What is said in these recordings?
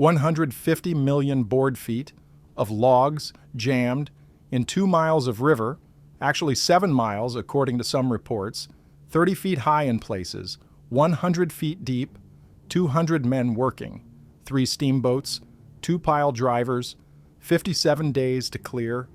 150 million board feet of logs jammed in 2 miles of river, actually 7 miles according to some reports, 30 feet high in places, 100 feet deep, 200 men working, 3 steamboats, 2 pile drivers, 57 days to clear.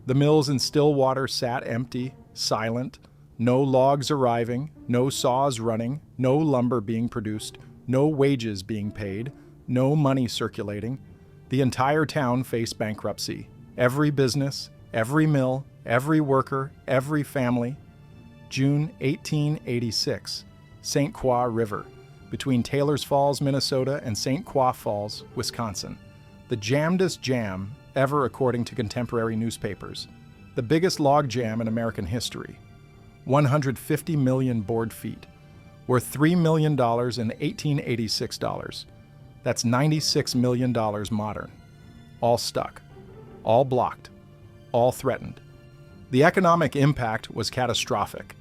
The mills in Stillwater sat empty, silent, no logs arriving, no saws running, no lumber being produced, no wages being paid, no money circulating. The entire town faced bankruptcy. Every business, every mill, every worker, every family. June 1886, St. Croix River, between Taylor's Falls, Minnesota and St. Croix Falls, Wisconsin. The jammedest jam ever according to contemporary newspapers. The biggest log jam in American history. 150 million board feet, worth $3 million in 1886 dollars. That's $96 million modern. All stuck, all blocked, all threatened. The economic impact was catastrophic.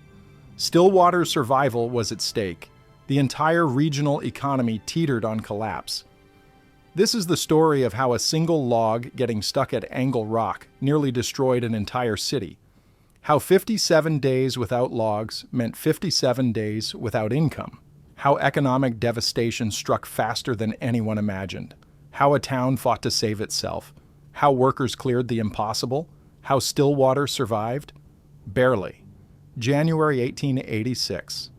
Stillwater's survival was at stake. The entire regional economy teetered on collapse. This is the story of how a single log getting stuck at Angle Rock nearly destroyed an entire city. How 57 days without logs meant 57 days without income. How economic devastation struck faster than anyone imagined. How a town fought to save itself. How workers cleared the impossible. How Stillwater survived. Barely. January 1886.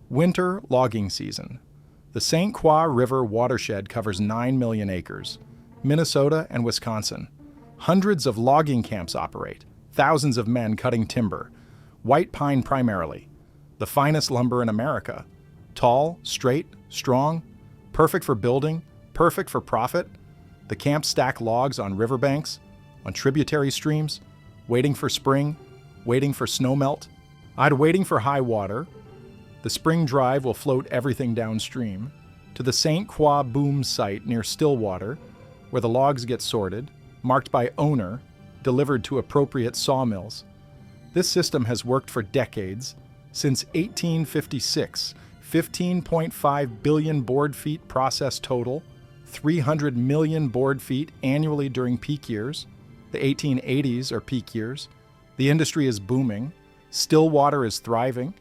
Winter logging season. The St. Croix River watershed covers 9 million acres. Minnesota and Wisconsin. Hundreds of logging camps operate. Thousands of men cutting timber. White pine primarily. The finest lumber in America. Tall, straight, strong, perfect for building, perfect for profit. The camps stack logs on riverbanks, on tributary streams, waiting for spring, waiting for snowmelt. Waiting for high water. The spring drive will float everything downstream to the St. Croix boom site near Stillwater, where the logs get sorted, marked by owner, delivered to appropriate sawmills. This system has worked for decades. Since 1856, 15.5 billion board feet processed total, 300 million board feet annually during peak years. The 1880s are peak years. The industry is booming. Stillwater is thriving.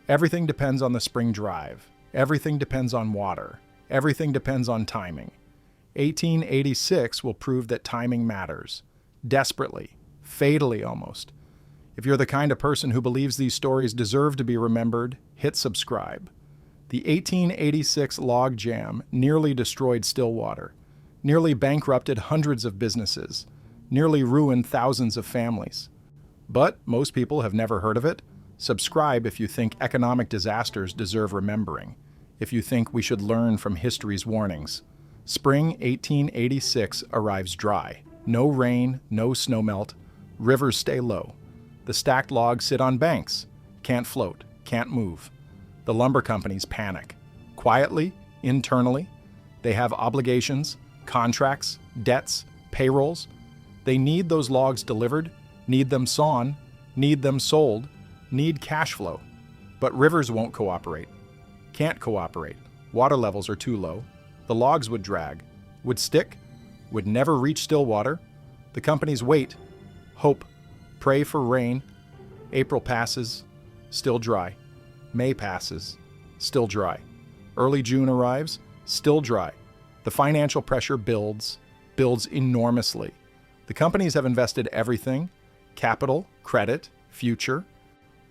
Everything depends on the spring drive. Everything depends on water. Everything depends on timing. 1886 will prove that timing matters. Desperately, fatally almost. If you're the kind of person who believes these stories deserve to be remembered, hit subscribe. The 1886 log jam nearly destroyed Stillwater, nearly bankrupted hundreds of businesses, nearly ruined thousands of families. But most people have never heard of it. Subscribe if you think economic disasters deserve remembering, if you think we should learn from history's warnings. Spring 1886 arrives dry. No rain, no snowmelt. Rivers stay low. The stacked logs sit on banks. Can't float, can't move. The lumber companies panic. Quietly, internally, they have obligations, contracts, debts, payrolls. They need those logs delivered, need them sawn, need them sold, need cash flow. But rivers won't cooperate. Can't cooperate. Water levels are too low. The logs would drag, would stick, would never reach Stillwater. The companies wait, hope, pray for rain. April passes, still dry. May passes, still dry. Early June arrives, still dry. The financial pressure builds enormously. The companies have invested everything, capital, credit, future,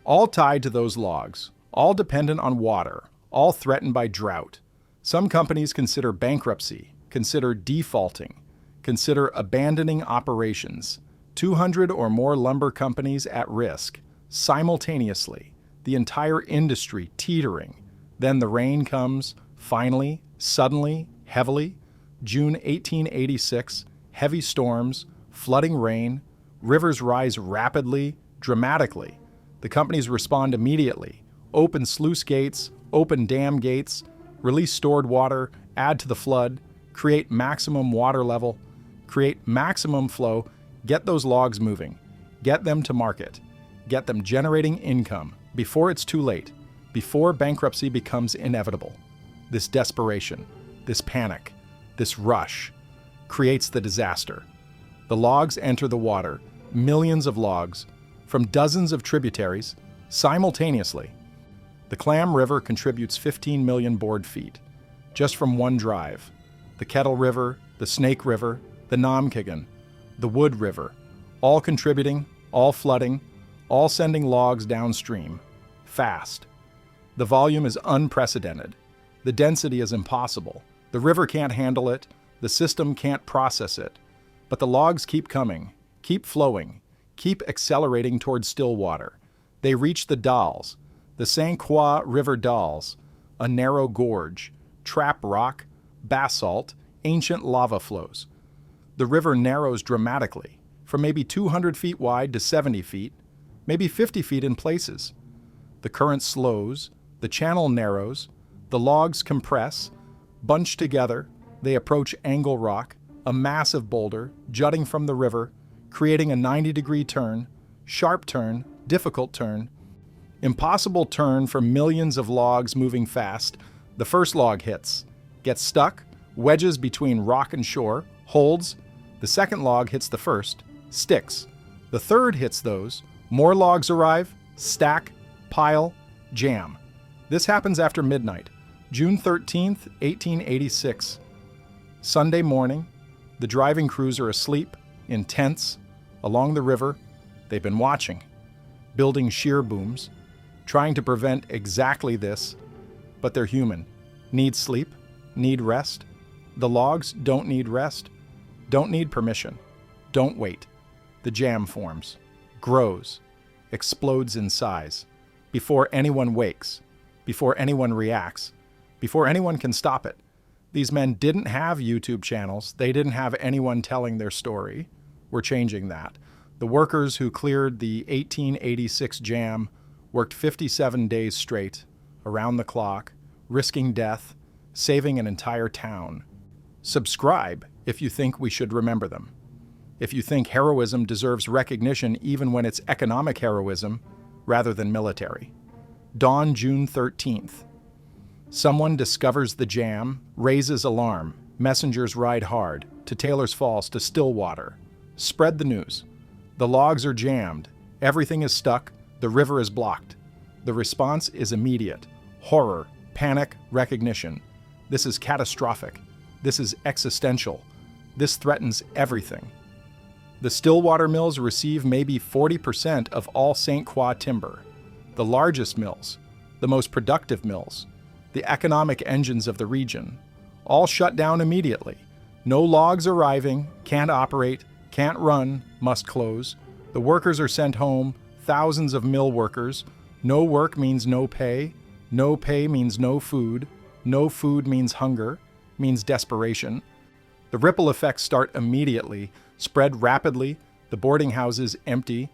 all tied to those logs, all dependent on water, all threatened by drought. Some companies consider bankruptcy, consider defaulting, consider abandoning operations. 200 or more lumber companies at risk, simultaneously. The entire industry teetering. Then the rain comes, finally, suddenly, heavily. June 1886, heavy storms, flooding rain, rivers rise rapidly, dramatically. The companies respond immediately. Open sluice gates, open dam gates, release stored water, add to the flood, create maximum water level, create maximum flow, get those logs moving, get them to market, get them generating income before it's too late, before bankruptcy becomes inevitable. This desperation, this panic, this rush, creates the disaster. The logs enter the water, millions of logs, from dozens of tributaries, simultaneously. The Clam River contributes 15 million board feet, just from one drive. The Kettle River, the Snake River, the Namkagan, the Wood River, all contributing, all flooding, all sending logs downstream, fast. The volume is unprecedented. The density is impossible. The river can't handle it. The system can't process it. But the logs keep coming, keep flowing, keep accelerating towards Stillwater. They reach the Dalles, the St. Croix River Dalles, a narrow gorge, trap rock, basalt, ancient lava flows. The river narrows dramatically, from maybe 200 feet wide to 70 feet, maybe 50 feet in places. The current slows, the channel narrows, the logs compress, bunch together, they approach Angle Rock, a massive boulder jutting from the river, creating a 90-degree turn, sharp turn, difficult turn, impossible turn for millions of logs moving fast. The first log hits, gets stuck, wedges between rock and shore, holds. The second log hits the first, sticks. The third hits those. More logs arrive, stack, pile, jam. This happens after midnight, June 13th, 1886. Sunday morning, the driving crews are asleep, in tents, along the river. They've been watching, building shear booms, trying to prevent exactly this, but they're human. Need sleep, need rest. The logs don't need rest, don't need permission, don't wait. The jam forms, grows, explodes in size, before anyone wakes, before anyone reacts, before anyone can stop it. These men didn't have YouTube channels. They didn't have anyone telling their story. We're changing that. The workers who cleared the 1886 jam worked 57 days straight, around the clock, risking death, saving an entire town. Subscribe if you think we should remember them. If you think heroism deserves recognition even when it's economic heroism rather than military. Dawn, June 13th. Someone discovers the jam, raises alarm. Messengers ride hard, to Taylor's Falls, to Stillwater. Spread the news. The logs are jammed. Everything is stuck. The river is blocked. The response is immediate. Horror, panic, recognition. This is catastrophic. This is existential. This threatens everything. The Stillwater mills receive maybe 40% of all St. Croix timber. The largest mills, the most productive mills, the economic engines of the region, all shut down immediately. No logs arriving, can't operate, can't run, must close. The workers are sent home, thousands of mill workers. No work means no pay means no food means hunger, means desperation. The ripple effects start immediately, spread rapidly, the boarding houses empty.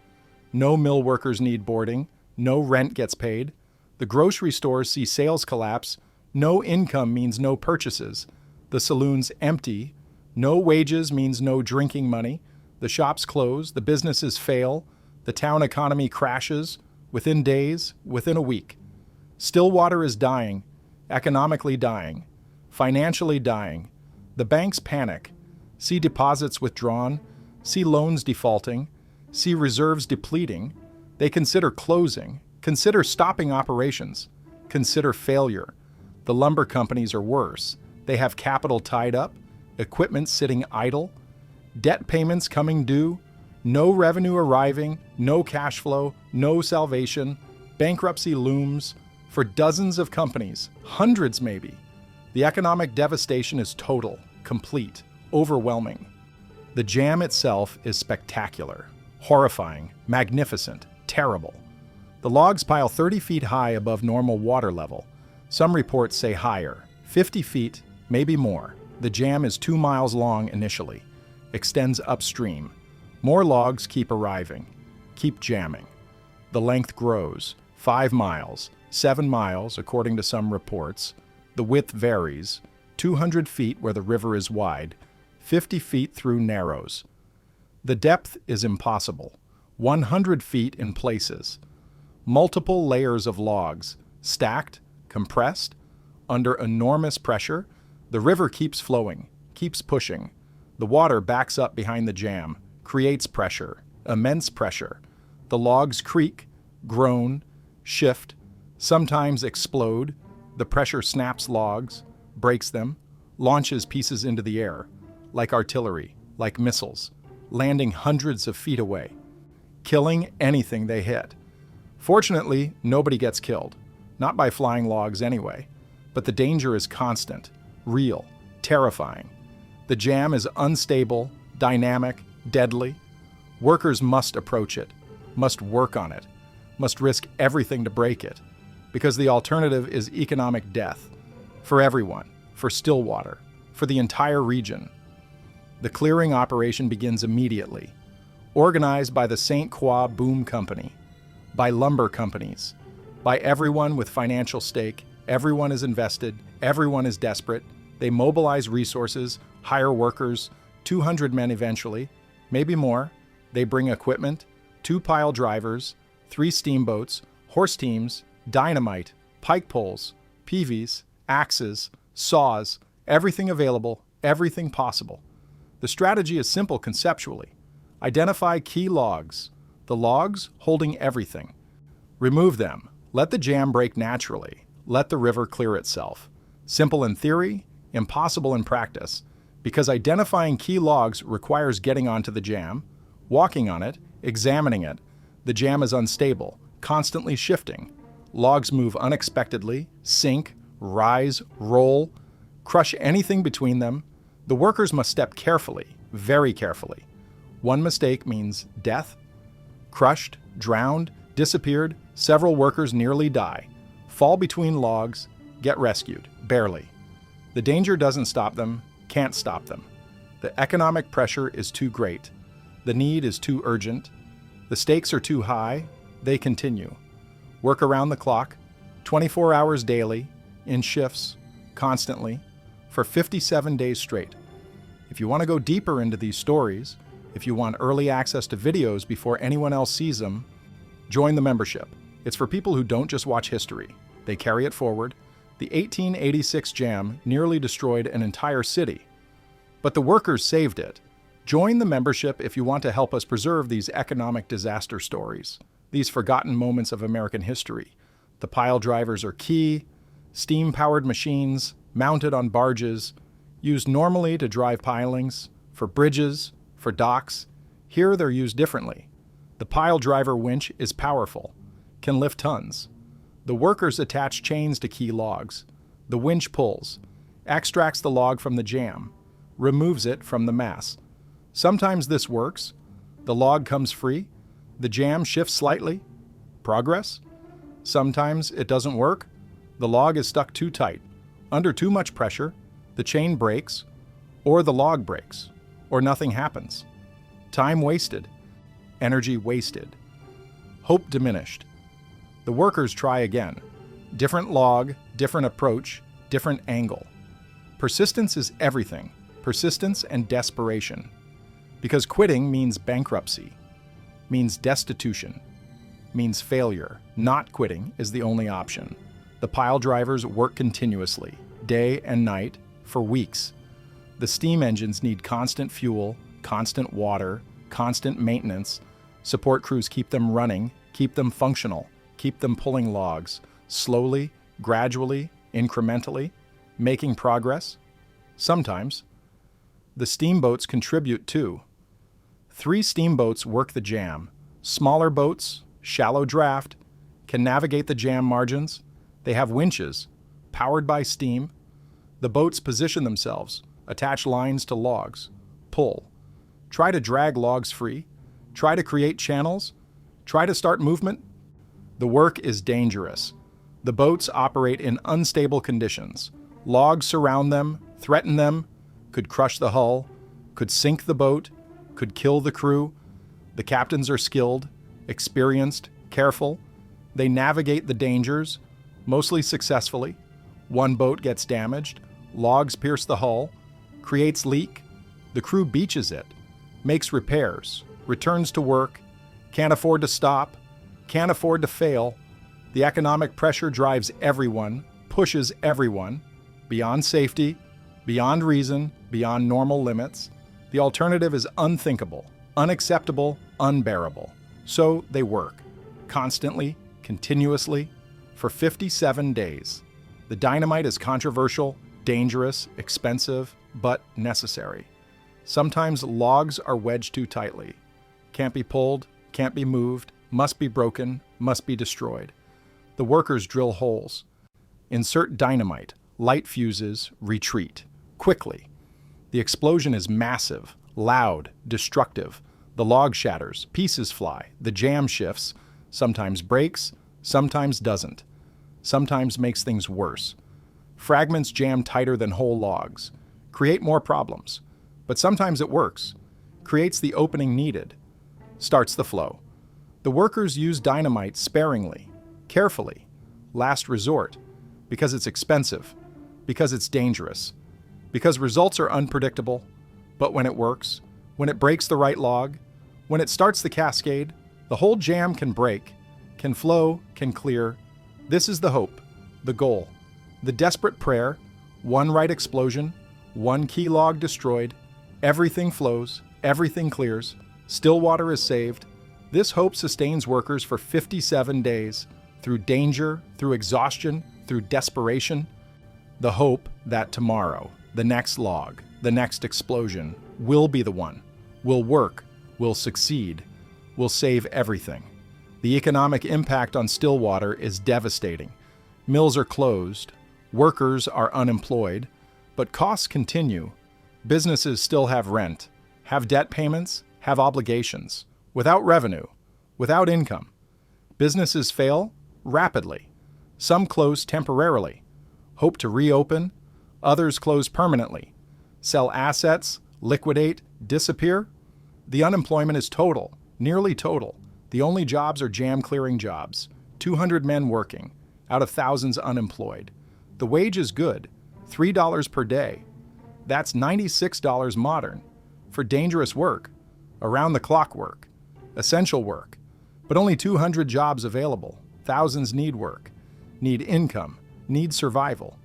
No mill workers need boarding, no rent gets paid. The grocery stores see sales collapse. No income means no purchases. The saloons empty. No wages means no drinking money. The shops close. The businesses fail. The town economy crashes within days, within a week. Stillwater is dying, economically dying, financially dying. The banks panic. See deposits withdrawn. See loans defaulting. See reserves depleting. They consider closing. Consider stopping operations. Consider failure. The lumber companies are worse. They have capital tied up, equipment sitting idle, debt payments coming due, no revenue arriving, no cash flow, no salvation. Bankruptcy looms for dozens of companies, hundreds maybe. The economic devastation is total, complete, overwhelming. The jam itself is spectacular, horrifying, magnificent, terrible. The logs pile 30 feet high above normal water level. Some reports say higher, 50 feet, maybe more. The jam is 2 miles long initially, extends upstream. More logs keep arriving, keep jamming. The length grows, 5 miles, 7 miles according to some reports. The width varies, 200 feet where the river is wide, 50 feet through narrows. The depth is impossible, 100 feet in places. Multiple layers of logs, stacked, compressed, under enormous pressure. The river keeps flowing, keeps pushing. The water backs up behind the jam, creates pressure, immense pressure. The logs creak, groan, shift, sometimes explode. The pressure snaps logs, breaks them, launches pieces into the air, like artillery, like missiles, landing hundreds of feet away, killing anything they hit. Fortunately, nobody gets killed, not by flying logs anyway, but the danger is constant, real, terrifying. The jam is unstable, dynamic, deadly. Workers must approach it, must work on it, must risk everything to break it, because the alternative is economic death for everyone, for Stillwater, for the entire region. The clearing operation begins immediately, organized by the St. Croix Boom Company, by lumber companies, by everyone with financial stake. Everyone is invested, everyone is desperate. They mobilize resources, hire workers, 200 men eventually, maybe more. They bring equipment, 2 pile drivers, 3 steamboats, horse teams, dynamite, pike poles, peavies, axes, saws, everything available, everything possible. The strategy is simple conceptually. Identify key logs, the logs holding everything. Remove them. Let the jam break naturally. Let the river clear itself. Simple in theory, impossible in practice, because identifying key logs requires getting onto the jam, walking on it, examining it. The jam is unstable, constantly shifting. Logs move unexpectedly, sink, rise, roll, crush anything between them. The workers must step carefully, very carefully. One mistake means death. Crushed, drowned, disappeared, several workers nearly die, fall between logs, get rescued, barely. The danger doesn't stop them, can't stop them. The economic pressure is too great. The need is too urgent. The stakes are too high. They continue. Work around the clock, 24 hours daily, in shifts, constantly, for 57 days straight. If you want to go deeper into these stories, if you want early access to videos before anyone else sees them, join the membership. It's for people who don't just watch history. They carry it forward. The 1886 jam nearly destroyed an entire city, but the workers saved it. Join the membership if you want to help us preserve these economic disaster stories, these forgotten moments of American history. The pile drivers are key, steam-powered machines mounted on barges, used normally to drive pilings, for bridges, for docks. Here they're used differently. The pile driver winch is powerful, can lift tons. The workers attach chains to key logs. The winch pulls, extracts the log from the jam, removes it from the mass. Sometimes this works. The log comes free. The jam shifts slightly. Progress. Sometimes it doesn't work. The log is stuck too tight. Under too much pressure, the chain breaks, or the log breaks, or nothing happens. Time wasted. Energy wasted. Hope diminished. The workers try again. Different log, different approach, different angle. Persistence is everything. Persistence and desperation. Because quitting means bankruptcy, means destitution, means failure. Not quitting is the only option. The pile drivers work continuously, day and night, for weeks. The steam engines need constant fuel, constant water, constant maintenance. Support crews keep them running, keep them functional, keep them pulling logs, slowly, gradually, incrementally, making progress. Sometimes. The steamboats contribute too. 3 steamboats work the jam. Smaller boats, shallow draft, can navigate the jam margins. They have winches, powered by steam. The boats position themselves, attach lines to logs, pull. Try to drag logs free. Try to create channels. Try to start movement. The work is dangerous. The boats operate in unstable conditions. Logs surround them, threaten them, could crush the hull, could sink the boat, could kill the crew. The captains are skilled, experienced, careful. They navigate the dangers, mostly successfully. One boat gets damaged, logs pierce the hull, creates leak. The crew beaches it, makes repairs, returns to work, can't afford to stop, can't afford to fail. The economic pressure drives everyone, pushes everyone, beyond safety, beyond reason, beyond normal limits. The alternative is unthinkable, unacceptable, unbearable. So they work, constantly, continuously, for 57 days. The dynamite is controversial, dangerous, expensive, but necessary. Sometimes logs are wedged too tightly. Can't be pulled, can't be moved, must be broken, must be destroyed. The workers drill holes. Insert dynamite, light fuses, retreat. Quickly. The explosion is massive, loud, destructive. The log shatters, pieces fly, the jam shifts, sometimes breaks, sometimes doesn't. Sometimes makes things worse. Fragments jam tighter than whole logs. Create more problems. But sometimes it works. Creates the opening needed. Starts the flow. The workers use dynamite sparingly, carefully, last resort, because it's expensive, because it's dangerous, because results are unpredictable, but when it works, when it breaks the right log, when it starts the cascade, the whole jam can break, can flow, can clear. This is the hope, the goal, the desperate prayer, one right explosion, one key log destroyed, everything flows, everything clears, Stillwater is saved. This hope sustains workers for 57 days, through danger, through exhaustion, through desperation. The hope that tomorrow, the next log, the next explosion, will be the one, will work, will succeed, will save everything. The economic impact on Stillwater is devastating. Mills are closed, workers are unemployed, but costs continue. Businesses still have rent, have debt payments, have obligations. Without revenue, without income. Businesses fail rapidly. Some close temporarily, hope to reopen, others close permanently, sell assets, liquidate, disappear. The unemployment is total, nearly total. The only jobs are jam-clearing jobs, 200 men working, out of thousands unemployed. The wage is good, $3 per day. That's $96 modern, for dangerous work, around-the-clock work, essential work, but only 200 jobs available. Thousands need work, need income, need survival.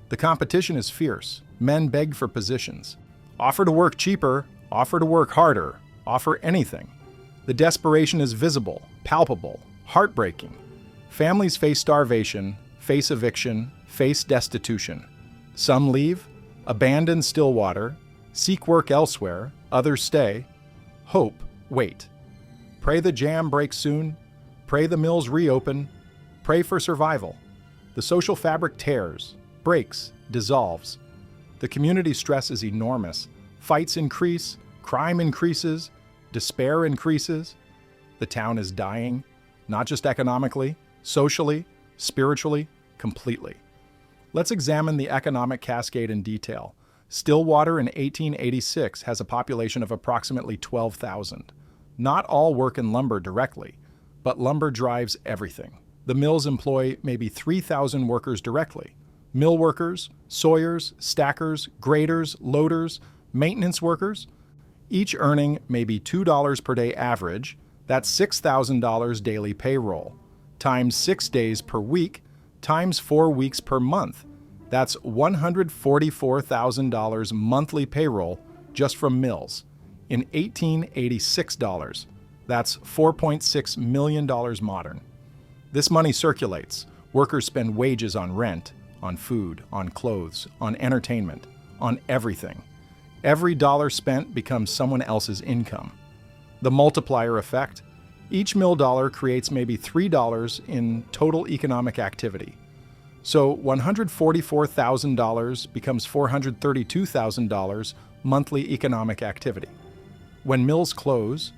The competition is fierce. Men beg for positions. Offer to work cheaper, offer to work harder, offer anything. The desperation is visible, palpable, heartbreaking. Families face starvation, face eviction, face destitution. Some leave, abandon Stillwater, seek work elsewhere, others stay. Hope, wait. Pray the jam breaks soon, pray the mills reopen, pray for survival. The social fabric tears, breaks, dissolves. The community stress is enormous. Fights increase, crime increases, despair increases. The town is dying, not just economically, socially, spiritually, completely. Let's examine the economic cascade in detail. Stillwater in 1886 has a population of approximately 12,000. Not all work in lumber directly, but lumber drives everything. The mills employ maybe 3,000 workers directly. Mill workers, sawyers, stackers, graders, loaders, maintenance workers, each earning maybe $2 per day average. That's $6,000 daily payroll, times 6 days per week, times 4 weeks per month. That's $144,000 monthly payroll just from mills. In 1886 dollars, that's $4.6 million modern. This money circulates. Workers spend wages on rent, on food, on clothes, on entertainment, on everything. Every dollar spent becomes someone else's income. The multiplier effect. Each mill dollar creates maybe $3 in total economic activity. So $144,000 becomes $432,000 monthly economic activity. When mills close,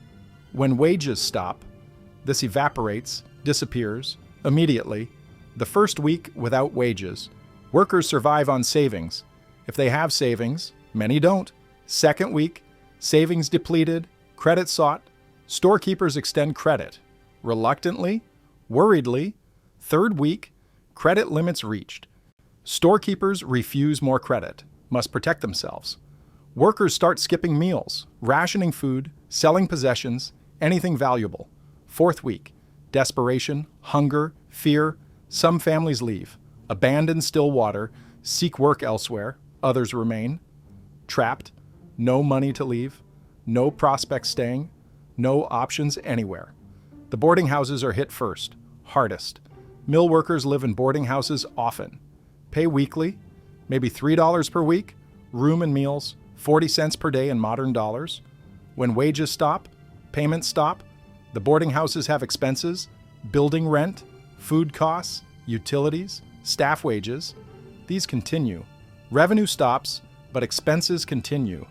when wages stop, this evaporates, disappears, immediately. The first week without wages, workers survive on savings. If they have savings, many don't. Second week, savings depleted, credit sought, storekeepers extend credit. Reluctantly, worriedly. Third week, credit limits reached. Storekeepers refuse more credit, must protect themselves. Workers start skipping meals, rationing food, selling possessions, anything valuable. Fourth week, desperation, hunger, fear. Some families leave, abandon Stillwater, seek work elsewhere. Others remain. Trapped, no money to leave. no prospects staying, no options anywhere. The boarding houses are hit first, hardest. Mill workers live in boarding houses often. Pay weekly, maybe $3 per week, room and meals, 40 cents per day in modern dollars. When wages stop, payments stop, the boarding houses have expenses, building rent, food costs, utilities, staff wages. These continue. Revenue stops, but expenses continue.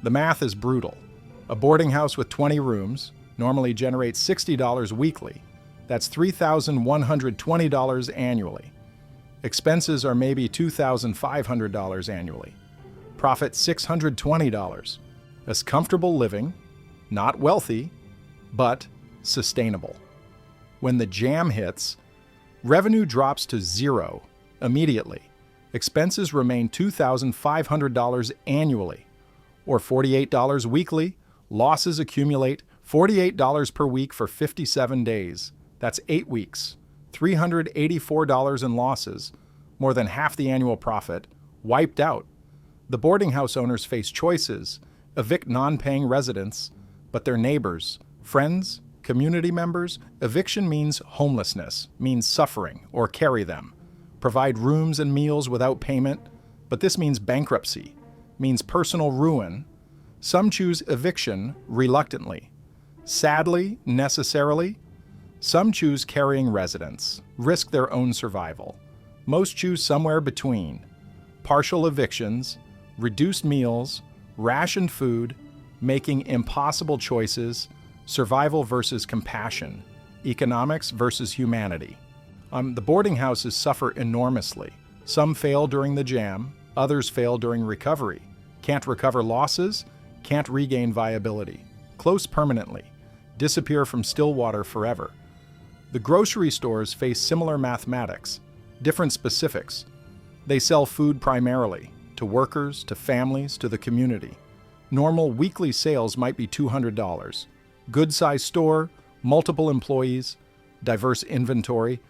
The math is brutal. A boarding house with 20 rooms normally generates $60 weekly. That's $3,120 annually. Expenses are maybe $2,500 annually. Profit $620. That's comfortable living, not wealthy, but sustainable. When the jam hits, revenue drops to zero immediately. Expenses remain $2,500 annually, or $48 weekly. Losses accumulate $48 per week for 57 days. That's 8 weeks. $384 in losses, more than half the annual profit, wiped out. The boarding house owners face choices: evict non-paying residents, but their neighbors, friends, community members. Eviction means homelessness, means suffering, or carry them. Provide rooms and meals without payment, but this means bankruptcy, means personal ruin. Some choose eviction reluctantly. Sadly, necessarily, some choose carrying residents, risk their own survival. Most choose somewhere between: partial evictions, reduced meals, rationed food, making impossible choices, survival versus compassion, economics versus humanity. The boarding houses suffer enormously. Some fail during the jam, others fail during recovery. Can't recover losses, can't regain viability. Close permanently, disappear from Stillwater forever. The grocery stores face similar mathematics, different specifics. They sell food primarily, to workers, to families, to the community. Normal weekly sales might be $200. Good-sized store, multiple employees, diverse inventory.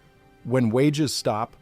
When wages stop,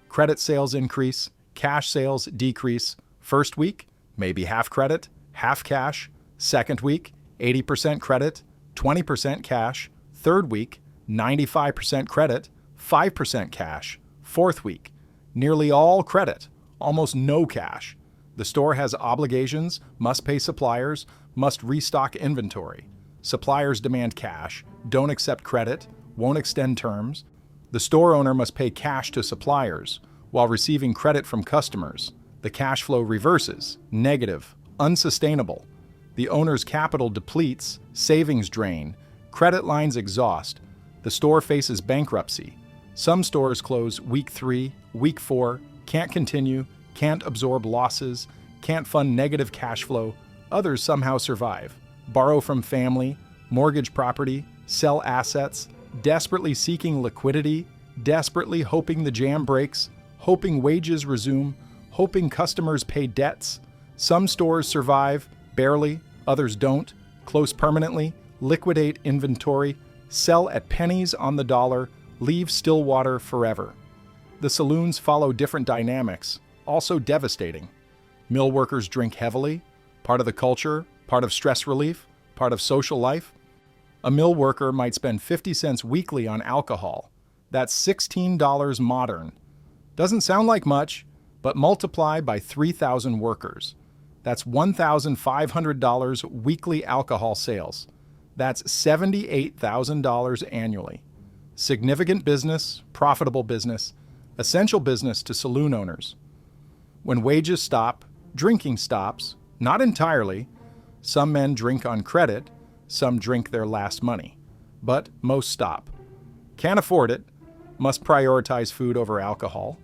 credit sales increase, cash sales decrease. First week, maybe half credit, half cash. Second week, 80% credit, 20% cash. Third week, 95% credit, 5% cash. Fourth week, nearly all credit, almost no cash. The store has obligations, must pay suppliers, must restock inventory. Suppliers demand cash, don't accept credit, won't extend terms. The store owner must pay cash to suppliers while receiving credit from customers. The cash flow reverses, negative, unsustainable. The owner's capital depletes, savings drain, credit lines exhaust. The store faces bankruptcy. Some stores close week 3, week 4, can't continue, can't absorb losses, can't fund negative cash flow. Others somehow survive. Borrow from family, mortgage property, sell assets, desperately seeking liquidity, desperately hoping the jam breaks, hoping wages resume, hoping customers pay debts. Some stores survive, barely, others don't, close permanently, liquidate inventory, sell at pennies on the dollar, leave Stillwater forever. The saloons follow different dynamics, also devastating. Mill workers drink heavily, part of the culture, part of stress relief, part of social life. A mill worker might spend 50 cents weekly on alcohol. That's $16 modern. Doesn't sound like much, but multiply by 3,000 workers. That's $1,500 weekly alcohol sales. That's $78,000 annually. Significant business, profitable business, essential business to saloon owners. When wages stop, drinking stops, not entirely. Some men drink on credit, some drink their last money, but most stop. Can't afford it, must prioritize food over alcohol.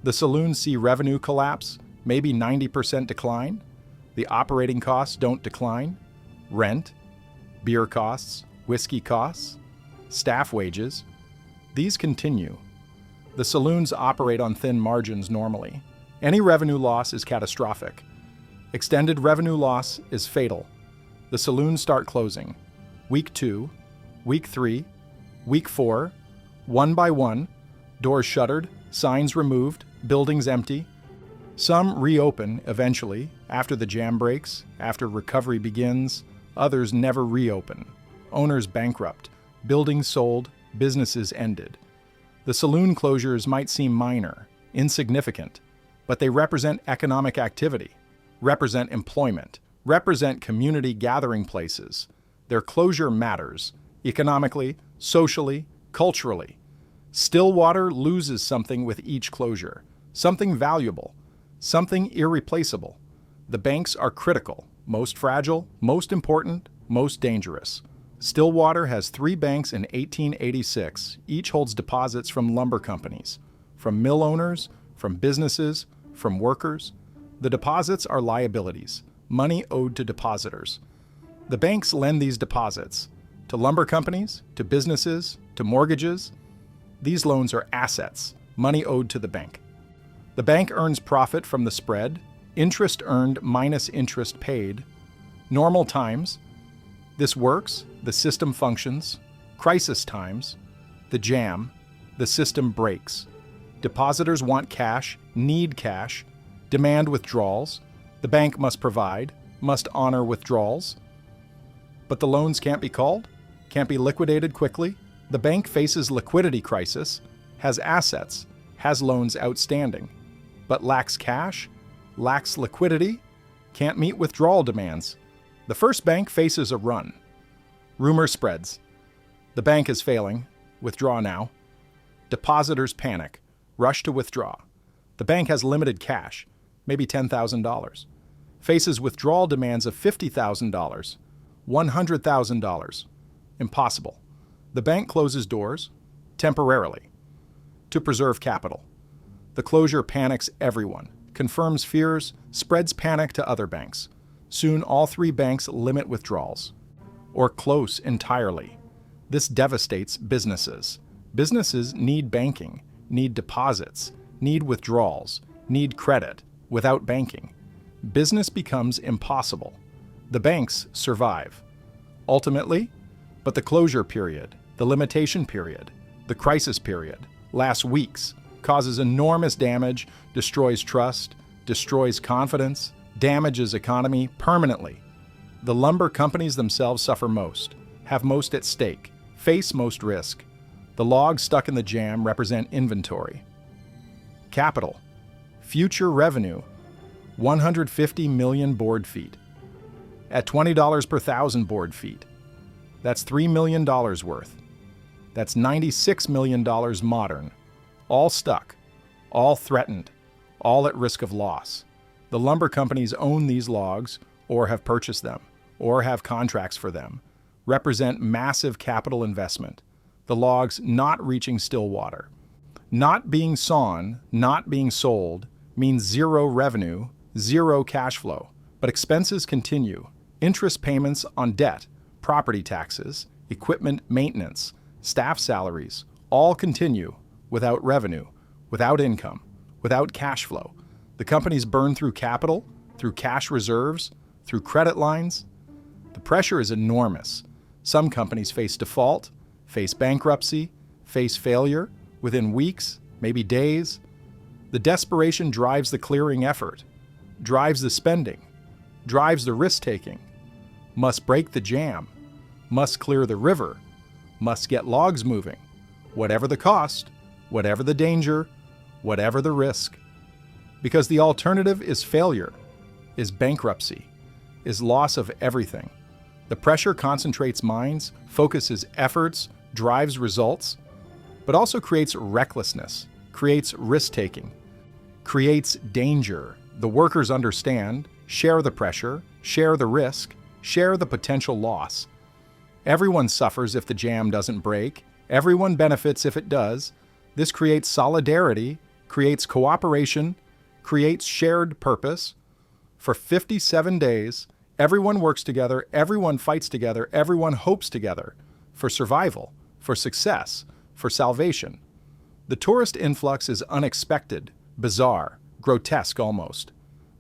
The saloons see revenue collapse, maybe 90% decline. The operating costs don't decline. Rent, beer costs, whiskey costs, staff wages, these continue. The saloons operate on thin margins normally. Any revenue loss is catastrophic. Extended revenue loss is fatal. The saloons start closing. Week 2, week 3, week 4, one by one, doors shuttered, signs removed, buildings empty. Some reopen eventually, after the jam breaks, after recovery begins. Others never reopen. Owners bankrupt. Buildings sold. Businesses ended. The saloon closures might seem minor, insignificant, but they represent economic activity, represent employment, represent community gathering places. Their closure matters, economically, socially, culturally. Stillwater loses something with each closure, something valuable, something irreplaceable. The banks are critical, most fragile, most important, most dangerous. Stillwater has 3 banks in 1886. Each holds deposits from lumber companies, from mill owners, from businesses, from workers. The deposits are liabilities, money owed to depositors. The banks lend these deposits to lumber companies, to businesses, to mortgages. These loans are assets, money owed to the bank. The bank earns profit from the spread, interest earned minus interest paid. Normal times, this works, the system functions. Crisis times, the jam, the system breaks. Depositors want cash, need cash, demand withdrawals. The bank must provide, must honor withdrawals. But the loans can't be called, can't be liquidated quickly. The bank faces liquidity crisis, has assets, has loans outstanding, but lacks cash, lacks liquidity, can't meet withdrawal demands. The first bank faces a run. Rumor spreads. The bank is failing. Withdraw now. Depositors panic. Rush to withdraw. The bank has limited cash, maybe $10,000. Faces withdrawal demands of $50,000, $100,000. Impossible. The bank closes doors, temporarily, to preserve capital. The closure panics everyone, confirms fears, spreads panic to other banks. Soon all 3 banks limit withdrawals, or close entirely. This devastates businesses. Businesses need banking, need deposits, need withdrawals, need credit. Without banking, business becomes impossible. The banks survive. Ultimately, but the closure period, the limitation period, the crisis period, lasts weeks, causes enormous damage, destroys trust, destroys confidence, damages economy permanently. The lumber companies themselves suffer most, have most at stake, face most risk. The logs stuck in the jam represent inventory. Capital, future revenue, 150 million board feet. At $20 per thousand board feet, that's $3 million worth. That's $96 million modern. All stuck, all threatened, all at risk of loss. The lumber companies own these logs, or have purchased them, or have contracts for them, represent massive capital investment. The logs not reaching Stillwater. Not being sawn, not being sold, means zero revenue, zero cash flow. But expenses continue. Interest payments on debt, property taxes, equipment maintenance, staff salaries, all continue without revenue, without income, without cash flow. The companies burn through capital, through cash reserves, through credit lines. The pressure is enormous. Some companies face default, face bankruptcy, face failure within weeks, maybe days. The desperation drives the clearing effort, drives the spending, drives the risk-taking, must break the jam, must clear the river, must get logs moving, whatever the cost, whatever the danger, whatever the risk. Because the alternative is failure, is bankruptcy, is loss of everything. The pressure concentrates minds, focuses efforts, drives results, but also creates recklessness, creates risk-taking, creates danger. The workers understand, share the pressure, share the risk, share the potential loss. Everyone suffers if the jam doesn't break. Everyone benefits if it does. This creates solidarity, creates cooperation, creates shared purpose. For 57 days, everyone works together, everyone fights together, everyone hopes together for survival, for success, for salvation. The tourist influx is unexpected, bizarre, grotesque almost.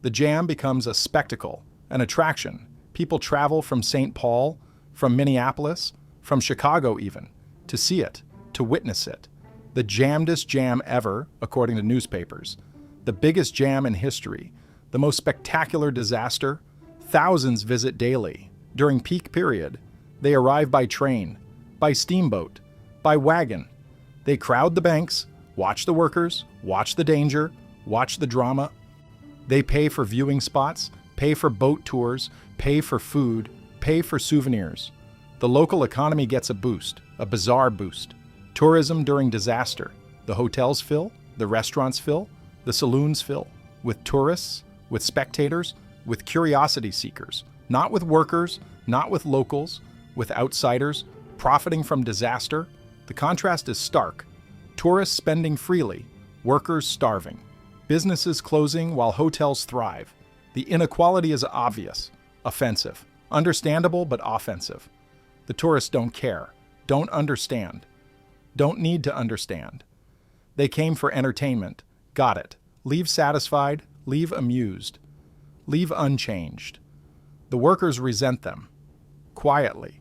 The jam becomes a spectacle, an attraction. People travel from St. Paul, from Minneapolis, from Chicago even, to see it, to witness it. The jamdest jam ever, according to newspapers. The biggest jam in history, the most spectacular disaster. Thousands visit daily. During peak period, they arrive by train, by steamboat, by wagon. They crowd the banks, watch the workers, watch the danger, watch the drama. They pay for viewing spots, pay for boat tours, pay for food, pay for souvenirs. The local economy gets a boost, a bizarre boost. Tourism during disaster. The hotels fill, the restaurants fill, the saloons fill, with tourists, with spectators, with curiosity seekers, not with workers, not with locals, with outsiders, profiting from disaster. The contrast is stark. Tourists spending freely, workers starving, businesses closing while hotels thrive. The inequality is obvious, offensive, understandable but offensive. The tourists don't care, don't understand, don't need to understand. They came for entertainment, got it. Leave satisfied, leave amused, leave unchanged. The workers resent them, quietly.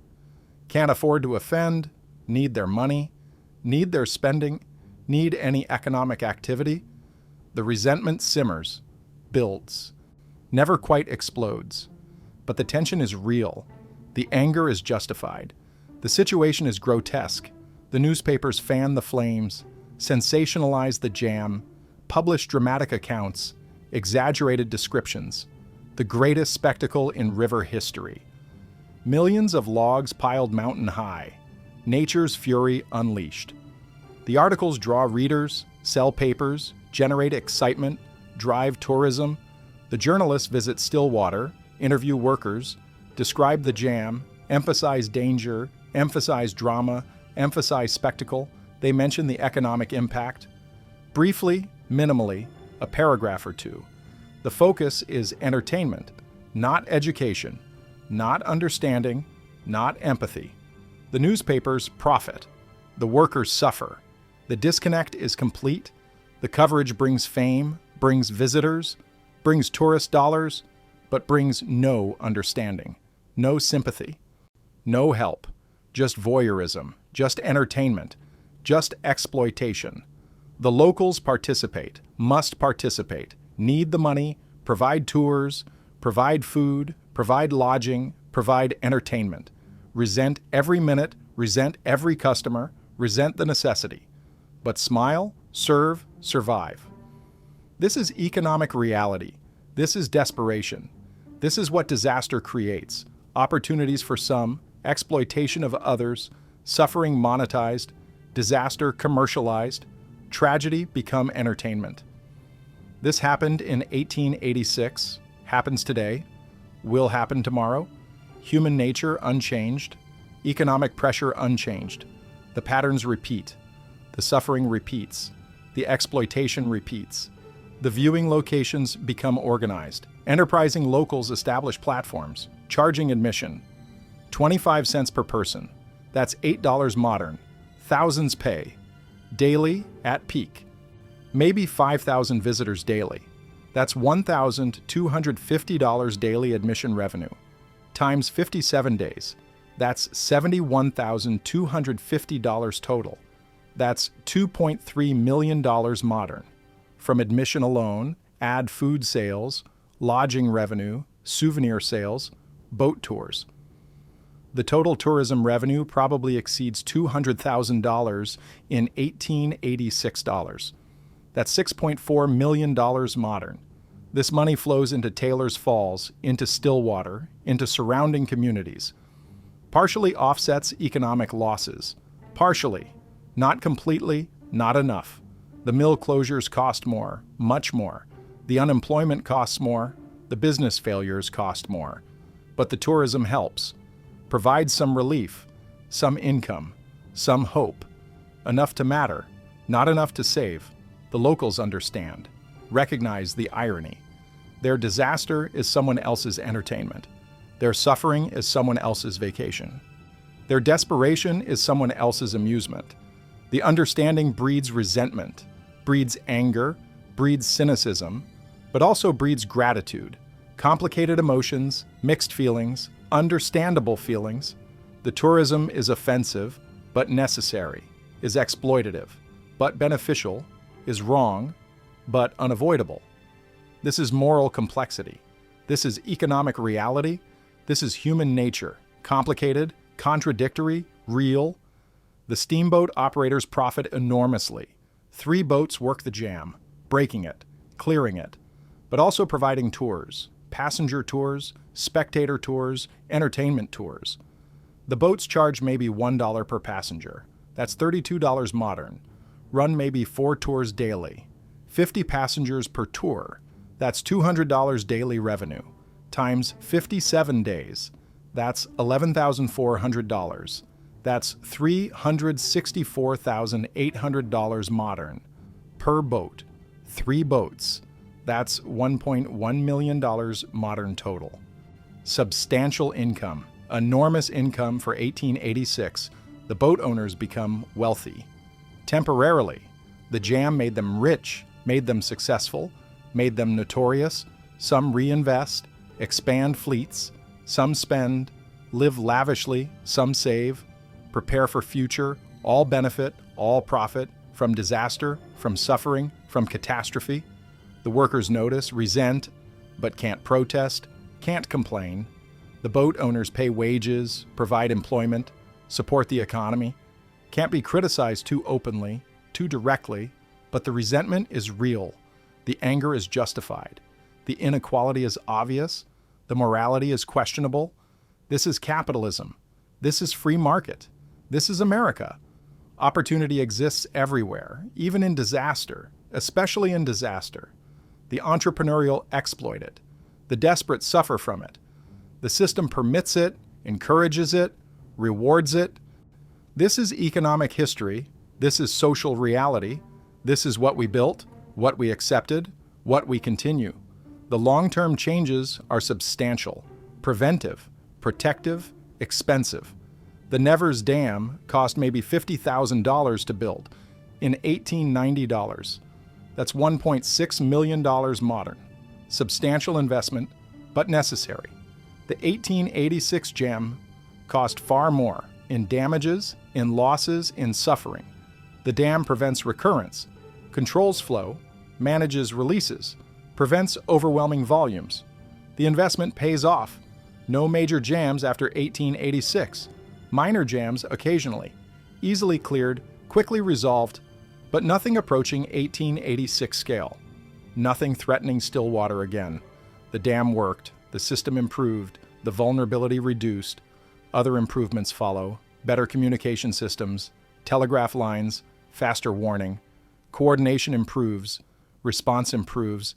Can't afford to offend, need their money, need their spending, need any economic activity. The resentment simmers, builds, never quite explodes. But the tension is real. The anger is justified. The situation is grotesque. The newspapers fan the flames, sensationalize the jam, publish dramatic accounts, exaggerated descriptions. The greatest spectacle in river history. Millions of logs piled mountain high. Nature's fury unleashed. The articles draw readers, sell papers, generate excitement, drive tourism. The journalists visit Stillwater, interview workers, describe the jam, emphasize danger, emphasize drama, emphasize spectacle. They mention the economic impact. Briefly, minimally, a paragraph or two. The focus is entertainment, not education, not understanding, not empathy. The newspapers profit. The workers suffer. The disconnect is complete. The coverage brings fame, brings visitors, brings tourist dollars, but brings no understanding, no sympathy, no help, just voyeurism, just entertainment, just exploitation. The locals participate, must participate, need the money, provide tours, provide food, provide lodging, provide entertainment. Resent every minute, resent every customer, resent the necessity. But smile, serve, survive. This is economic reality. This is desperation. This is what disaster creates. Opportunities for some, exploitation of others, suffering monetized, disaster commercialized, tragedy become entertainment. This happened in 1886, happens today, will happen tomorrow. Human nature unchanged, economic pressure unchanged. The patterns repeat. The suffering repeats. The exploitation repeats. The viewing locations become organized. Enterprising locals establish platforms, charging admission. 25 cents per person. That's $8 modern. Thousands pay. Daily, at peak. Maybe 5,000 visitors daily. That's $1,250 daily admission revenue. Times 57 days. That's $71,250 total. That's $2.3 million modern. From admission alone, add food sales, lodging revenue, souvenir sales, boat tours. The total tourism revenue probably exceeds $200,000 in 1886 dollars. That's $6.4 million modern. This money flows into Taylor's Falls, into Stillwater, into surrounding communities. Partially offsets economic losses. Partially. Not completely, not enough. The mill closures cost more, much more. The unemployment costs more. The business failures cost more. But the tourism helps. Provides some relief, some income, some hope. Enough to matter, not enough to save. The locals understand, recognize the irony. Their disaster is someone else's entertainment. Their suffering is someone else's vacation. Their desperation is someone else's amusement. The understanding breeds resentment, breeds anger, breeds cynicism, but also breeds gratitude, complicated emotions, mixed feelings, understandable feelings. The tourism is offensive, but necessary, is exploitative, but beneficial, is wrong, but unavoidable. This is moral complexity. This is economic reality. This is human nature. Complicated, contradictory, real. The steamboat operators profit enormously. 3 boats work the jam, breaking it, clearing it, but also providing tours, passenger tours, spectator tours, entertainment tours. The boats charge maybe $1 per passenger. That's $32 modern. Run maybe 4 tours daily. 50 passengers per tour. That's $200 daily revenue. Times 57 days. That's $11,400. That's $364,800 modern. Per boat. 3 boats. That's $1.1 million modern total. Substantial income. Enormous income for 1886. The boat owners become wealthy. Temporarily, the jam made them rich, made them successful, made them notorious. Some reinvest, expand fleets, some spend, live lavishly, some save, prepare for future, all benefit, all profit, from disaster, from suffering, from catastrophe. The workers notice, resent, but can't protest, can't complain. The boat owners pay wages, provide employment, support the economy, can't be criticized too openly, too directly, but the resentment is real. The anger is justified. The inequality is obvious. The morality is questionable. This is capitalism. This is free market. This is America. Opportunity exists everywhere, even in disaster, especially in disaster. The entrepreneurial exploit it. The desperate suffer from it. The system permits it, encourages it, rewards it. This is economic history. This is social reality. This is what we built, what we accepted, what we continue. The long-term changes are substantial, preventive, protective, expensive. The Nevers Dam cost maybe $50,000 to build in $1890. That's $1.6 million modern. Substantial investment, but necessary. The 1886 jam cost far more in damages, in losses, in suffering. The dam prevents recurrence, controls flow, manages releases, prevents overwhelming volumes. The investment pays off. No major jams after 1886. Minor jams occasionally. Easily cleared, quickly resolved, but nothing approaching 1886 scale. Nothing threatening Stillwater again. The dam worked, the system improved, the vulnerability reduced. Other improvements follow. Better communication systems, telegraph lines, faster warning. Coordination improves, response improves,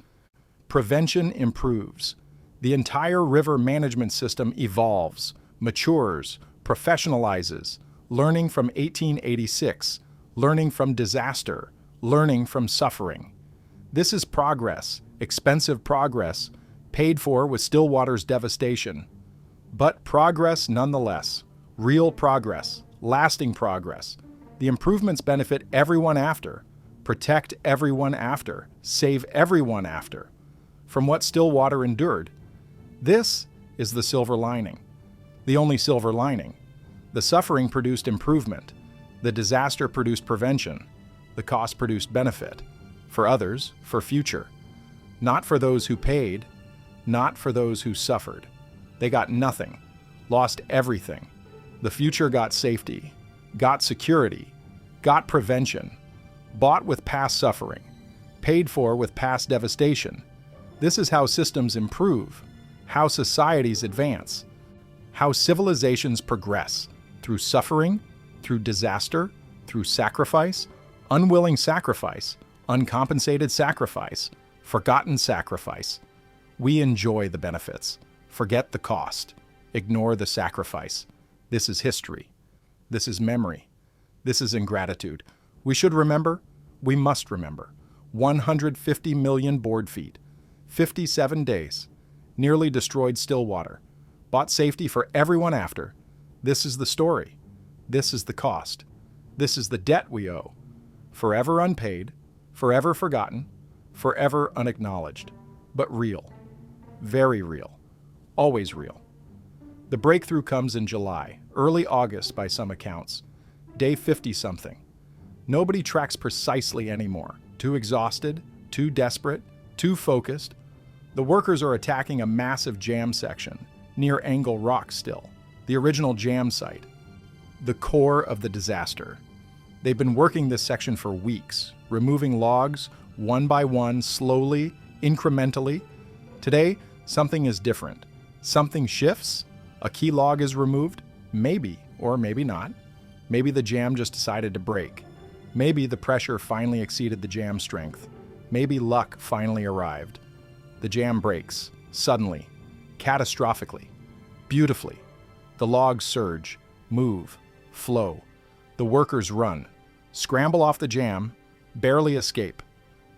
prevention improves. The entire river management system evolves, matures, professionalizes, learning from 1886, learning from disaster, learning from suffering. This is progress, expensive progress, paid for with Stillwater's devastation. But progress nonetheless, real progress, lasting progress. The improvements benefit everyone after, protect everyone after, save everyone after. From what Stillwater endured, this is the silver lining. The only silver lining. The suffering produced improvement. The disaster produced prevention. The cost produced benefit. For others, for future. Not for those who paid, not for those who suffered. They got nothing, lost everything. The future got safety, got security, got prevention, bought with past suffering, paid for with past devastation. This is how systems improve, how societies advance, how civilizations progress through suffering, through disaster, through sacrifice, unwilling sacrifice, uncompensated sacrifice, forgotten sacrifice. We enjoy the benefits, forget the cost, ignore the sacrifice. This is history. This is memory. This is ingratitude. We should remember, we must remember. 150 million board feet, 57 days, nearly destroyed Stillwater, bought safety for everyone after. This is the story. This is the cost. This is the debt we owe. Forever unpaid, forever forgotten, forever unacknowledged, but real. Very real. Always real. The breakthrough comes in July, early August by some accounts. Day 50-something. Nobody tracks precisely anymore. Too exhausted, too desperate, too focused. The workers are attacking a massive jam section. near Angle Rock still, the original jam site, the core of the disaster. They've been working this section for weeks, removing logs one by one, slowly, incrementally. Today, something is different. Something shifts, a key log is removed, maybe, or maybe not. Maybe the jam just decided to break. Maybe the pressure finally exceeded the jam strength. Maybe luck finally arrived. The jam breaks, suddenly, catastrophically, beautifully. The logs surge, move, flow. The workers run, scramble off the jam, barely escape.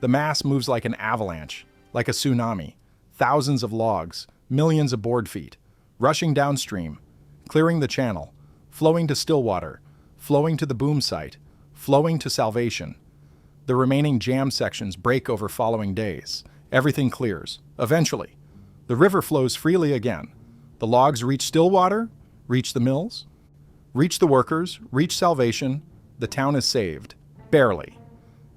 The mass moves like an avalanche, like a tsunami. Thousands of logs, millions of board feet, rushing downstream, clearing the channel, flowing to Stillwater, flowing to the boom site, flowing to salvation. The remaining jam sections break over following days. Everything clears. Eventually, the river flows freely again. The logs reach Stillwater, reach the mills, reach the workers, reach salvation. The town is saved. Barely.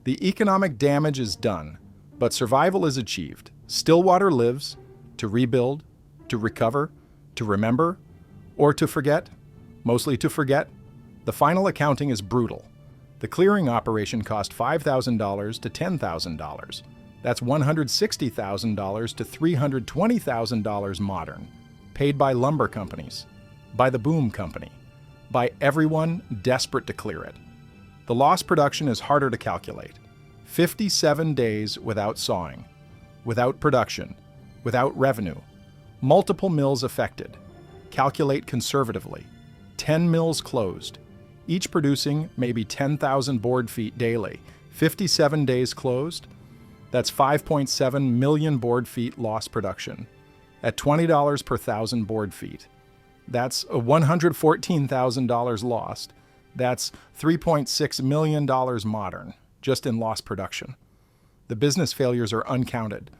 The economic damage is done, but survival is achieved. Stillwater lives, to rebuild, to recover, to remember, or to forget, mostly to forget. The final accounting is brutal. The clearing operation cost $5,000 to $10,000. That's $160,000 to $320,000 modern, paid by lumber companies, by the boom company, by everyone desperate to clear it. The lost production is harder to calculate. 57 days without sawing, without production, without revenue, multiple mills affected. Calculate conservatively. 10 mills closed, each producing maybe 10,000 board feet daily. 57 days closed, that's 5.7 million board feet lost production. At $20 per thousand board feet, that's $114,000 lost. That's $3.6 million modern, just in lost production. The business failures are uncounted.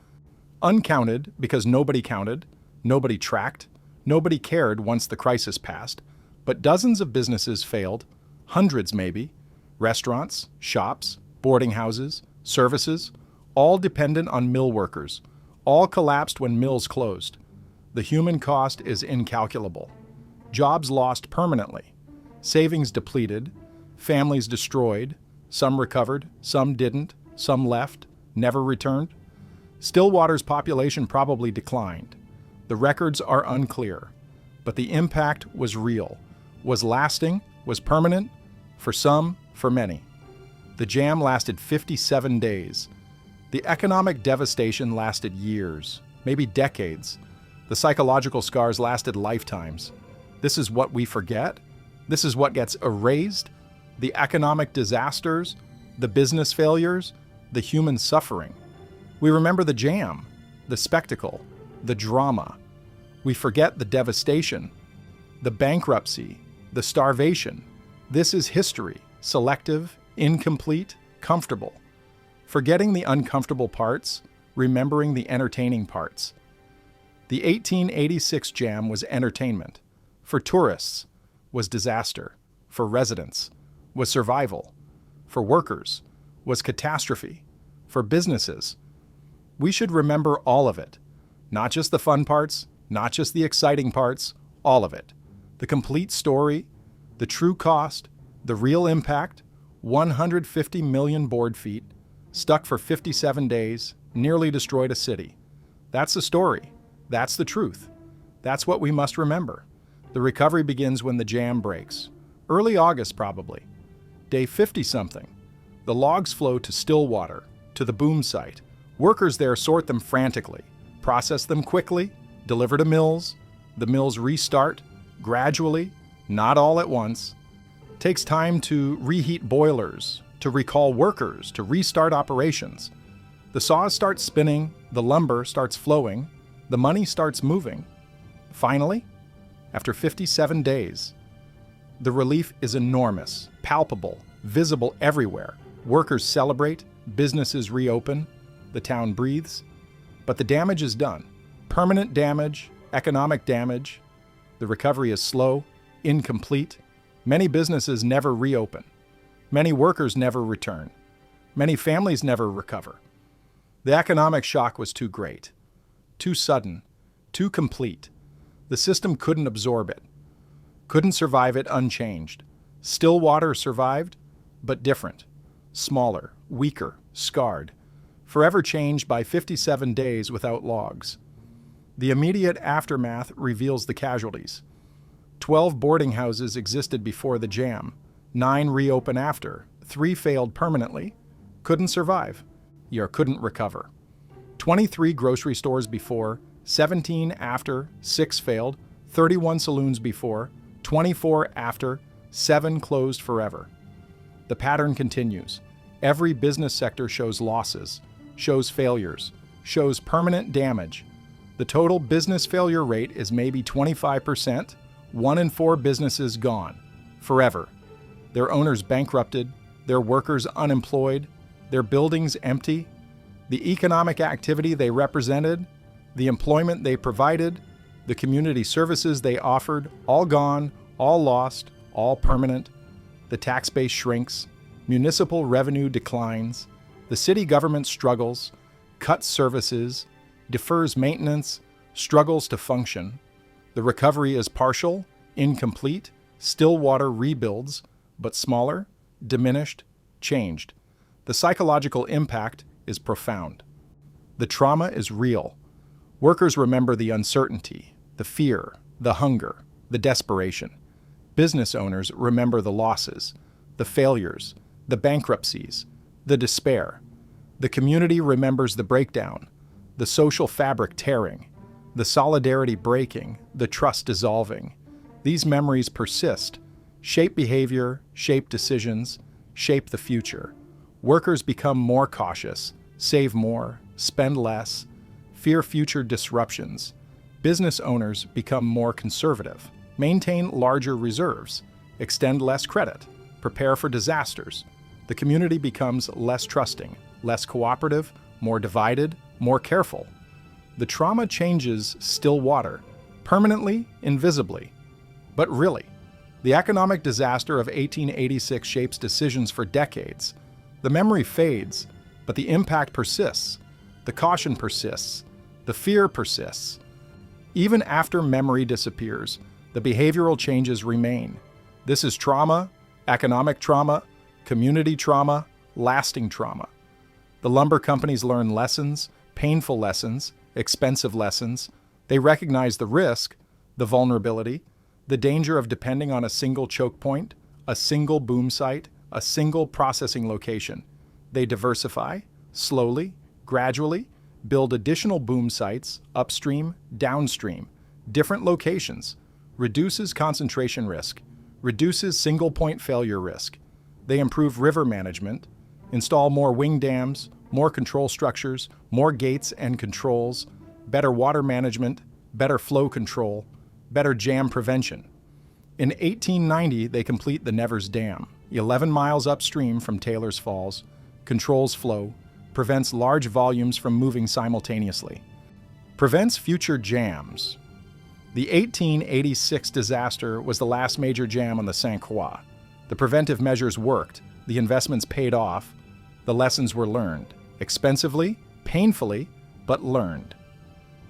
Uncounted because nobody counted, nobody tracked, nobody cared once the crisis passed. But dozens of businesses failed, hundreds maybe. Restaurants, shops, boarding houses, services, all dependent on mill workers. All collapsed when mills closed. The human cost is incalculable. Jobs lost permanently. Savings depleted, families destroyed, some recovered, some didn't, some left, never returned. Stillwater's population probably declined. The records are unclear, but the impact was real, was lasting, was permanent, for some, for many. The jam lasted 57 days. The economic devastation lasted years, maybe decades. The psychological scars lasted lifetimes. This is what we forget. This is what gets erased. The economic disasters, the business failures, the human suffering. We remember the jam, the spectacle, the drama. We forget the devastation, the bankruptcy, the starvation. This is history, selective, incomplete, comfortable. Forgetting the uncomfortable parts, remembering the entertaining parts. The 1886 jam was entertainment. For tourists, was disaster. For residents, was survival. For workers, was catastrophe. For businesses, we should remember all of it. Not just the fun parts, not just the exciting parts, all of it. The complete story, the true cost, the real impact, 150 million board feet, stuck for 57 days, nearly destroyed a city. That's the story. That's the truth. That's what we must remember. The recovery begins when the jam breaks. Early August, probably. Day 50-something. The logs flow to Stillwater, to the boom site. Workers there sort them frantically, process them quickly, deliver to mills. The mills restart, gradually, not all at once. Takes time to reheat boilers, to recall workers, to restart operations. The saws start spinning, the lumber starts flowing, the money starts moving. Finally, after 57 days, the relief is enormous, palpable, visible everywhere. Workers celebrate, businesses reopen, the town breathes. But the damage is done. Permanent damage, economic damage. The recovery is slow, incomplete. Many businesses never reopen. Many workers never return. Many families never recover. The economic shock was too great, too sudden, too complete. The system couldn't absorb it, couldn't survive it unchanged. Stillwater survived, but different. Smaller, weaker, scarred. Forever changed by 57 days without logs. The immediate aftermath reveals the casualties. 12 boarding houses existed before the jam. 9 reopen after. 3 failed permanently. Couldn't survive. You couldn't recover. 23 grocery stores before. 17 after. 6 failed. 31 saloons before. 24 after. 7 closed forever. The pattern continues. Every business sector shows losses, shows failures, shows permanent damage. The total business failure rate is maybe 25%. 1 in 4 businesses gone, forever. Their owners bankrupted, their workers unemployed, their buildings empty. The economic activity they represented, the employment they provided, the community services they offered, all gone, all lost, all permanent. The tax base shrinks, municipal revenue declines, the city government struggles, cuts services, defers maintenance, struggles to function. The recovery is partial, incomplete. Stillwater rebuilds, but smaller, diminished, changed. The psychological impact is profound. The trauma is real. Workers remember the uncertainty, the fear, the hunger, the desperation. Business owners remember the losses, the failures, the bankruptcies, the despair. The community remembers the breakdown, the social fabric tearing, the solidarity breaking, the trust dissolving. These memories persist, shape behavior, shape decisions, shape the future. Workers become more cautious, save more, spend less, fear future disruptions. Business owners become more conservative, maintain larger reserves, extend less credit, prepare for disasters. The community becomes less trusting, less cooperative, more divided, more careful. The trauma changes Stillwater, permanently, invisibly. But really, the economic disaster of 1886 shapes decisions for decades. The memory fades, but the impact persists. The caution persists. The fear persists. Even after memory disappears, the behavioral changes remain. This is trauma, economic trauma, community trauma, lasting trauma. The lumber companies learn lessons, painful lessons, expensive lessons. They recognize the risk, the vulnerability, the danger of depending on a single choke point, a single boom site, a single processing location. They diversify, slowly, gradually, build additional boom sites, upstream, downstream, different locations, reduces concentration risk, reduces single point failure risk. They improve river management, install more wing dams, more control structures, more gates and controls, better water management, better flow control, better jam prevention. In 1890, they complete the Nevers Dam, 11 miles upstream from Taylor's Falls, controls flow, prevents large volumes from moving simultaneously, prevents future jams. The 1886 disaster was the last major jam on the St. Croix. The preventive measures worked, the investments paid off, the lessons were learned, expensively, painfully, but learned.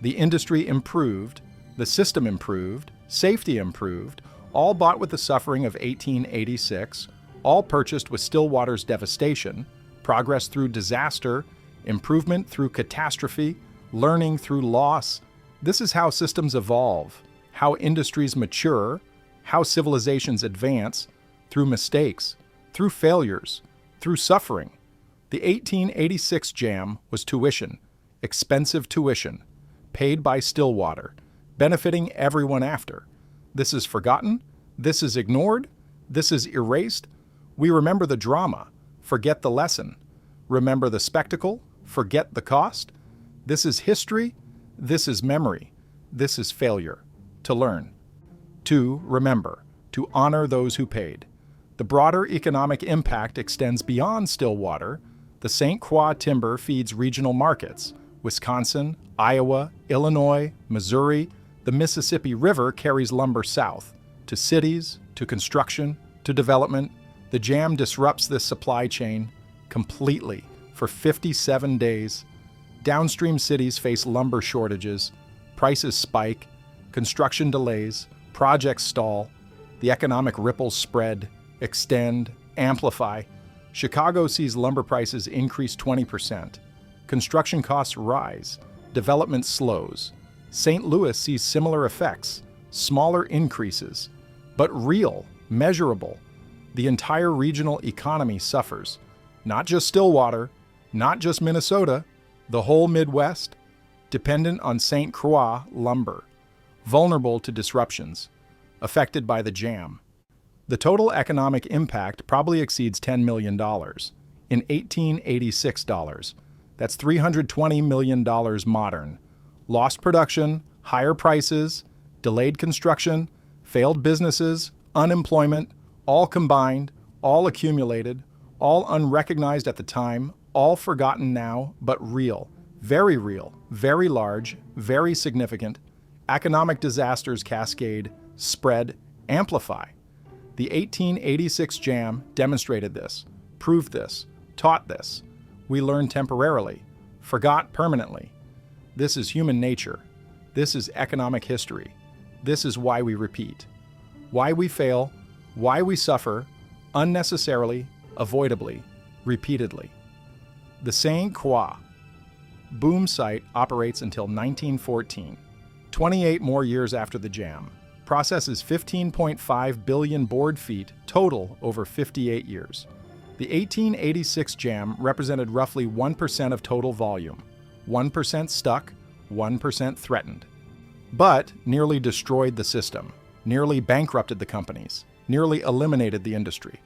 The industry improved, the system improved, safety improved, all bought with the suffering of 1886, all purchased with Stillwater's devastation, progress through disaster, improvement through catastrophe, learning through loss. This is how systems evolve, how industries mature, how civilizations advance, through mistakes, through failures, through suffering. The 1886 jam was tuition, expensive tuition, paid by Stillwater, benefiting everyone after. This is forgotten, this is ignored, this is erased. We remember the drama, forget the lesson. Remember the spectacle, forget the cost. This is history, this is memory, this is failure. To learn. 2. Remember, to honor those who paid. The broader economic impact extends beyond Stillwater. The St. Croix timber feeds regional markets. Wisconsin, Iowa, Illinois, Missouri. The Mississippi River carries lumber south, to cities, to construction, to development. The jam disrupts this supply chain completely for 57 days. Downstream cities face lumber shortages, prices spike, Construction delays, projects stall, the economic ripples spread, extend, amplify. Chicago sees lumber prices increase 20%. Construction costs rise. Development slows. St. Louis sees similar effects, smaller increases, but real, measurable. The entire regional economy suffers. Not just Stillwater, not just Minnesota, the whole Midwest, dependent on St. Croix lumber, vulnerable to disruptions, affected by the jam. The total economic impact probably exceeds $10 million in 1886 dollars. That's $320 million modern. Lost production, higher prices, delayed construction, failed businesses, unemployment, all combined, all accumulated, all unrecognized at the time, all forgotten now, but real, very large, very significant. Economic disasters cascade, spread, amplify. The 1886 jam demonstrated this, proved this, taught this. We learned temporarily, forgot permanently. This is human nature. This is economic history. This is why we repeat. Why we fail, why we suffer, unnecessarily, avoidably, repeatedly. The St. Croix boom site operates until 1914, 28 more years after the jam. Processes 15.5 billion board feet total over 58 years. The 1886 jam represented roughly 1% of total volume, 1% stuck, 1% threatened. But nearly destroyed the system, nearly bankrupted the companies, nearly eliminated the industry.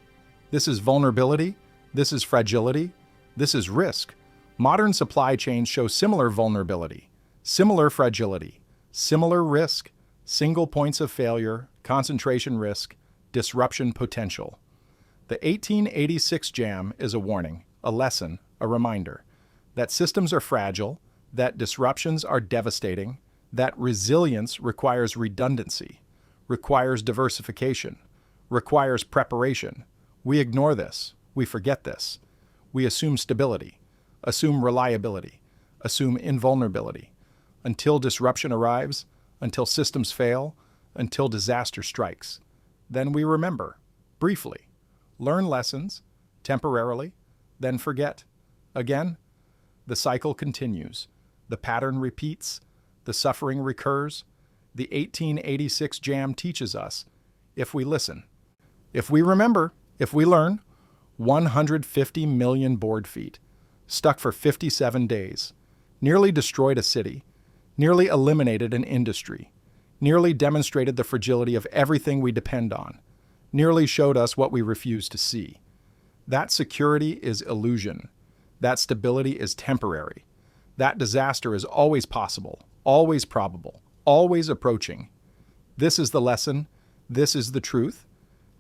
This is vulnerability, this is fragility, this is risk. Modern supply chains show similar vulnerability, similar fragility, similar risk, single points of failure, concentration risk, disruption potential. The 1886 jam is a warning, a lesson, a reminder that systems are fragile, that disruptions are devastating, that resilience requires redundancy, requires diversification, requires preparation. We ignore this, we forget this. We assume stability, assume reliability, assume invulnerability, until disruption arrives, until systems fail, until disaster strikes. Then we remember, briefly, learn lessons, temporarily, then forget. Again, the cycle continues. The pattern repeats. The suffering recurs. The 1886 jam teaches us, if we listen, if we remember, if we learn, 150 million board feet, stuck for 57 days, nearly destroyed a city, nearly eliminated an industry, nearly demonstrated the fragility of everything we depend on, nearly showed us what we refuse to see. That security is illusion. That stability is temporary. That disaster is always possible, always probable, always approaching. This is the lesson. This is the truth.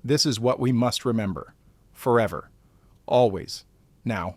This is what we must remember. Forever. Always. Now.